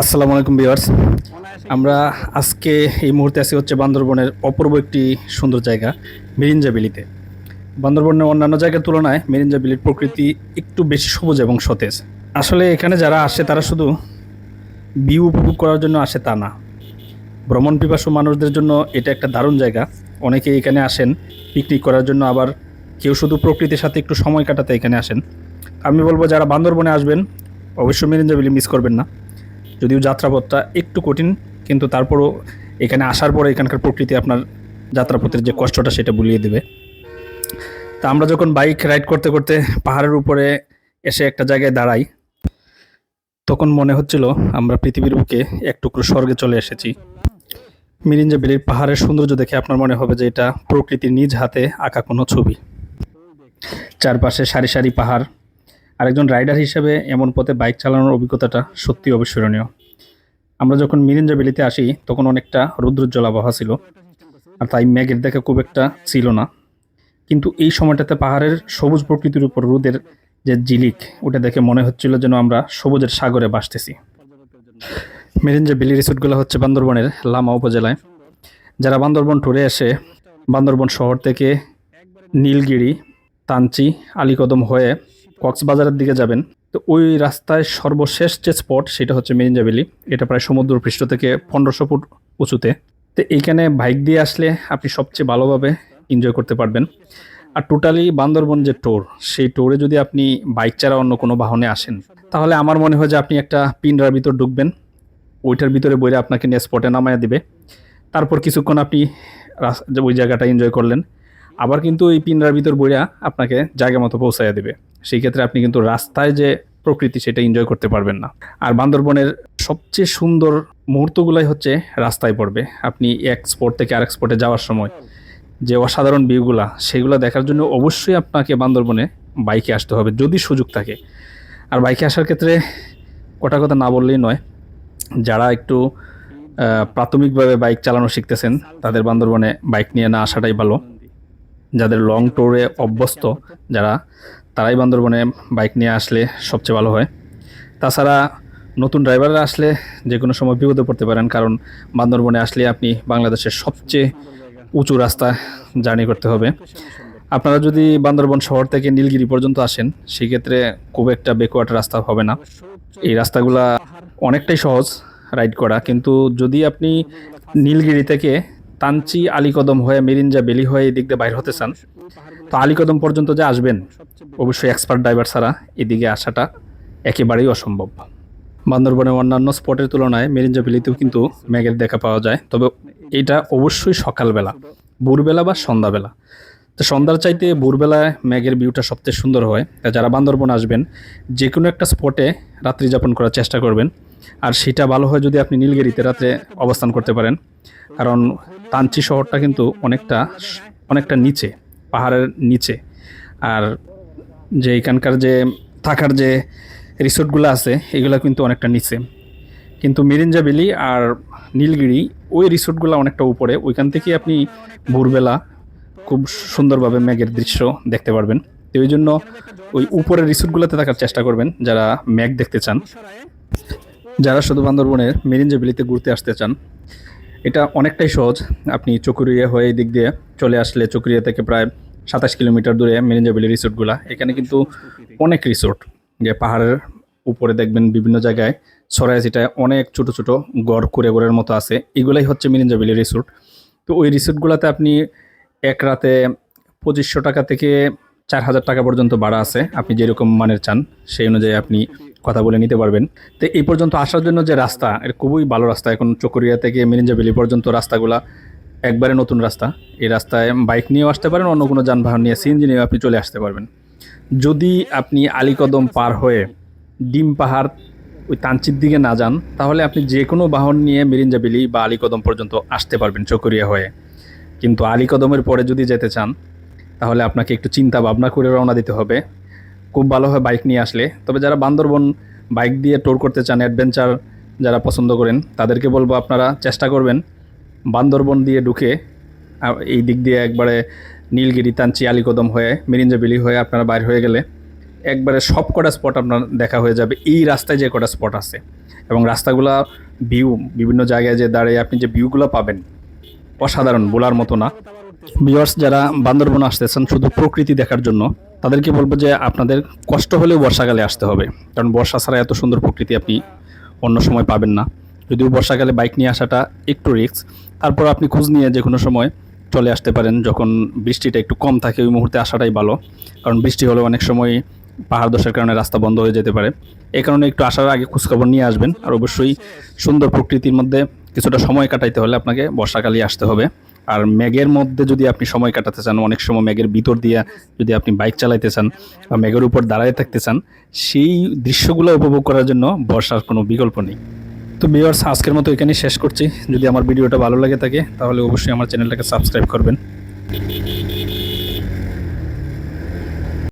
আসসালামু আলাইকুম ভিউয়ার্স। আমরা আজকে এই মুহূর্তে আছি হচ্ছে বান্দরবনের অপূর্ব একটি সুন্দর জায়গা মিরিঞ্জা বিলিতে। বান্দরবনের অন্যান্য জায়গার তুলনায় মিরিঞ্জা বিলির প্রকৃতি একটু বেশি সবুজ এবং সতেজ। আসলে এখানে যারা আসে তারা শুধু ভিউ উপভোগ করার জন্য আসে তা না, ভ্রমণ পিপাসু মানুষদের জন্য এটা একটা দারুণ জায়গা। অনেকে এখানে আসেন পিকনিক করার জন্য, আবার কেউ শুধু প্রকৃতির সাথে একটু সময় কাটাতে এখানে আসেন। আমি বলবো যারা বান্দরবনে আসবেন অবশ্যই মিরিঞ্জা বিলি মিস করবেন না। যদিও যাত্রাপথটা একটু কঠিন, কিন্তু তারপরও এখানে আসার পরে এখানকার প্রকৃতি আপনার যাত্রাপথের যে কষ্টটা সেটা ভুলিয়ে দেবে। তা আমরা যখন বাইক রাইড করতে করতে পাহাড়ের উপরে এসে একটা জায়গায় দাঁড়াই, তখন মনে হচ্ছিল আমরা পৃথিবীর বুকে এক টুকরো স্বর্গে চলে এসেছি। মিরিঞ্জা বিলির পাহাড়ের সৌন্দর্য দেখে আপনার মনে হবে যে এটা প্রকৃতির নিজ হাতে আঁকা কোনো ছবি। চারপাশে সারি সারি পাহাড়, আরেকজন রাইডার হিসেবে এমন পথে বাইক চালানোর অভিজ্ঞতাটা সত্যি অবিস্মরণীয়। আমরা যখন মিরিঞ্জা ভ্যালিতে আসি তখন অনেকটা রৌদ্রোজ্জ্বল আবহাওয়া ছিল, আর তাই মেঘের দেখা খুব একটা ছিল না। কিন্তু এই সময়টাতে পাহাড়ের সবুজ প্রকৃতির উপর রোদের যে ঝিলিক, ওটা দেখে মনে হচ্ছিল যেন আমরা সবুজের সাগরে ভাসতেছি। মিরিঞ্জা ভ্যালি রিসোর্টগুলো হচ্ছে বান্দরবনের লামা উপজেলায়। যারা বান্দরবন ট্যুরে আসে, বান্দরবন শহর থেকে নীলগিরি, তানচি, আলীকদম হয়ে কক্সবাজারের দিকে যাবেন, তো ওই রাস্তায় সর্বশেষ যে স্পট সেটা হচ্ছে মিরিঞ্জা ভ্যালি। এটা প্রায় সমুদ্র পৃষ্ঠ থেকে 1500 ফুট উঁচুতে। তো এইখানে বাইক দিয়ে আসলে আপনি সবচেয়ে ভালোভাবে এনজয় করতে পারবেন। আর টোটালি বান্দরবন যে ট্যুর, সেই ট্যুরে যদি আপনি বাইক ছাড়া অন্য কোনো বাহনে আসেন, তাহলে আমার মনে হয় যে আপনি একটা পিন্ডার ভিতর ঢুকবেন, ওইটার ভিতরে বইরে আপনাকে নিয়ে স্পটে নামায়া দিবে। তারপর কিছুক্ষণ আপনি ওই জায়গাটা এনজয় করলেন, আবার কিন্তু এই পিন্ডার ভিতর বইরা আপনাকে জায়গা মতো পৌঁছাইয়া দেবে। সেই ক্ষেত্রে আপনি কিন্তু রাস্তায় যে প্রকৃতি সেটা এনজয় করতে পারবেন না। আর বান্দরবনের সবচেয়ে সুন্দর মুহূর্তগুলাই হচ্ছে রাস্তায় পড়বে। আপনি এক স্পট থেকে আরেক স্পটে যাওয়ার সময় যে অসাধারণ ভিউগুলা, সেগুলো দেখার জন্য অবশ্যই আপনাকে বান্দরবনে বাইকে আসতে হবে যদি সুযোগ থাকে। আর বাইকে আসার ক্ষেত্রে কটা কথা না বললেই নয়, যারা একটু প্রাথমিকভাবে বাইক চালানো শিখতেছেন তাদের বান্দরবনে বাইক নিয়ে না আসাটাই ভালো। যাদের লং ট্যুরে অভ্যস্ত যারা, তারাই বান্দরবনে বাইক নিয়ে আসলে সবচেয়ে ভালো হয়। তাছাড়া নতুন ড্রাইভাররা আসলে যে কোনো সময় বিপদে পড়তে পারেন, কারণ বান্দরবনে আসলে আপনি বাংলাদেশের সবচেয়ে উঁচু রাস্তা জার্নি করতে হবে। আপনারা যদি বান্দরবন শহর থেকে নীলগিরি পর্যন্ত আসেন, সেক্ষেত্রে খুব একটা ব্যাকওয়ার্ড রাস্তা হবে না। এই রাস্তাগুলা অনেকটাই সহজ রাইড করা, কিন্তু যদি আপনি নীলগিরি থেকে তানচি, আলীকদম হয়ে মিরিঞ্জা ভ্যালি হয়ে এদিক দিয়ে বাইর হতে চান, তো আলীকদম পর্যন্ত যে আসবেন অবশ্যই এক্সপার্ট ড্রাইভার ছাড়া এদিকে আসাটা একেবারেই অসম্ভব। বান্দরবনের অন্যান্য স্পটের তুলনায় মিরিঞ্জা ভ্যালিতেও কিন্তু মেঘের দেখা পাওয়া যায়, তবে এটা অবশ্যই সকালবেলা, ভোরবেলা বা সন্ধ্যাবেলা। তো সন্ধ্যার চাইতে ভোরবেলায় মেঘের ভিউটা সবচেয়ে সুন্দর হয়। তা যারা বান্দরবন আসবেন যে কোনো একটা স্পটে রাত্রি যাপন করার চেষ্টা করবেন। আর সেটা ভালো হয় যদি আপনি নীলগিরিতে রাত্রে অবস্থান করতে পারেন, কারণ তানচি শহরটা কিন্তু অনেকটা অনেকটা নিচে, পাহাড়ের নিচে। আর যে এখানকার যে থাকার যে রিসোর্টগুলো আছে এগুলো কিন্তু অনেকটা নিচে। কিন্তু মিরিঞ্জা ভ্যালি আর নীলগিরি ওই রিসোর্টগুলো অনেকটা উপরে, ওইখান থেকেই আপনি ভোরবেলা খুব সুন্দরভাবে মেঘের দৃশ্য দেখতে পারবেন। তো ওই জন্য ওই উপরের রিসোর্টগুলোতে থাকার চেষ্টা করবেন যারা মেঘ দেখতে চান। যারা শুধু বান্দরবনের মিরিঞ্জা ভ্যালিতে ঘুরতে আসতে চান, এটা অনেকটাই সহজ। আপনি চকুরিয়া হয়ে এই দিক দিয়ে চলে আসলে চকুরিয়া থেকে প্রায় 27 কিলোমিটার দূরে মিরিঞ্জা ভ্যালি রিসোর্টগুলা। এখানে কিন্তু অনেক রিসোর্ট, যে পাহাড়ের উপরে দেখবেন বিভিন্ন জায়গায় ছড়ায় ছিটায় অনেক ছোট ছোট গড় কুড়ে মতো আছে, এগুলাই হচ্ছে মিরিঞ্জা ভ্যালি রিসোর্ট। তো ওই রিসোর্টগুলোতে আপনি এক রাতে 2500 টাকা থেকে 4000 টাকা পর্যন্ত ভাড়া আছে। আপনি যেরকম মানের চান সেই অনুযায়ী আপনি কথা বলে নিতে পারবেন। তো এই পর্যন্ত আসার জন্য যে রাস্তা, এটা খুবই ভালো রাস্তা। এখন চকরিয়া থেকে মিরিঞ্জা ভ্যালি পর্যন্ত রাস্তাগুলা একবারে নতুন রাস্তা। এই রাস্তায় বাইক নিয়েও আসতে পারেন, অন্য কোনো যানবাহন নিয়ে সিএনজি নিয়েও আপনি চলে আসতে পারবেন। যদি আপনি আলীকদম পার হয়ে ডিম পাহাড় ওই তানচির দিকে না যান, তাহলে আপনি যে কোনো বাহন নিয়ে মিরিঞ্জা ভ্যালি বা আলীকদম পর্যন্ত আসতে পারবেন চকরিয়া হয়ে। কিন্তু আলীকদমের পরে যদি যেতে চান, তাহলে আপনাকে একটু চিন্তা ভাবনা করে রওনা দিতে হবে। খুব ভালো হয় বাইক নিয়ে আসলে। তবে যারা বান্দরবন বাইক দিয়ে ট্যুর করতে চান, অ্যাডভেঞ্চার যারা পছন্দ করেন, তাদেরকে বলবো আপনারা চেষ্টা করবেন বান্দরবন দিয়ে ঢুকে এই দিক দিয়ে একবারে নীলগিরি, তানচি, আলীকদম হয়ে মিরিঞ্জা ভ্যালি হয়ে আপনারা বাইর হয়ে গেলে একবারে সব কটা স্পট আপনার দেখা হয়ে যাবে এই রাস্তায় যে কটা স্পট আছে। এবং রাস্তাগুলা ভিউ বিভিন্ন জায়গায় যে দাঁড়িয়ে আপনি যে ভিউগুলো পাবেন অসাধারণ, বলার মতো না। ভিউয়ার্স, যারা বান্দরবন আসতেছেন শুধু প্রকৃতি দেখার জন্য, তাদেরকে বলবো যে আপনাদের কষ্ট হলেও বর্ষাকালে আসতে হবে, কারণ বর্ষা ছাড়া এত সুন্দর প্রকৃতি আপনি অন্য সময় পাবেন না। যদিও বর্ষাকালে বাইক নিয়ে আসাটা একটু রিস্ক, তারপর আপনি খোঁজ নিয়ে যে কোনো সময় চলে আসতে পারেন, যখন বৃষ্টিটা একটু কম থাকে ওই মুহূর্তে আসাটাই ভালো। কারণ বৃষ্টি হলে অনেক সময় পাহাড় ধসের কারণে রাস্তা বন্ধ হয়ে যেতে পারে। এই কারণে একটু আসার আগে খোঁজখবর নিয়ে আসবেন। আর অবশ্যই সুন্দর প্রকৃতির মধ্যে কিছুটা সময় কাটাইতে হলে আপনাকে বর্ষাকালেই আসতে হবে। আর মেঘের মধ্যে যদি আপনি সময় কাটাতে চান, অনেক সময় মেঘের ভিতর দিয়ে যদি আপনি বাইক চালাইতে চান বা মেঘের উপর দাঁড়ায় থাকতে চান, সেই দৃশ্যগুলো উপভোগ করার জন্য বর্ষার কোনো বিকল্প নেই। তো ভিউয়ার্স, আজকের মতো এখানেই শেষ করছি। যদি আমার ভিডিওটা ভালো লাগে থাকে তাহলে অবশ্যই আমার চ্যানেলটাকে সাবস্ক্রাইব করবেন।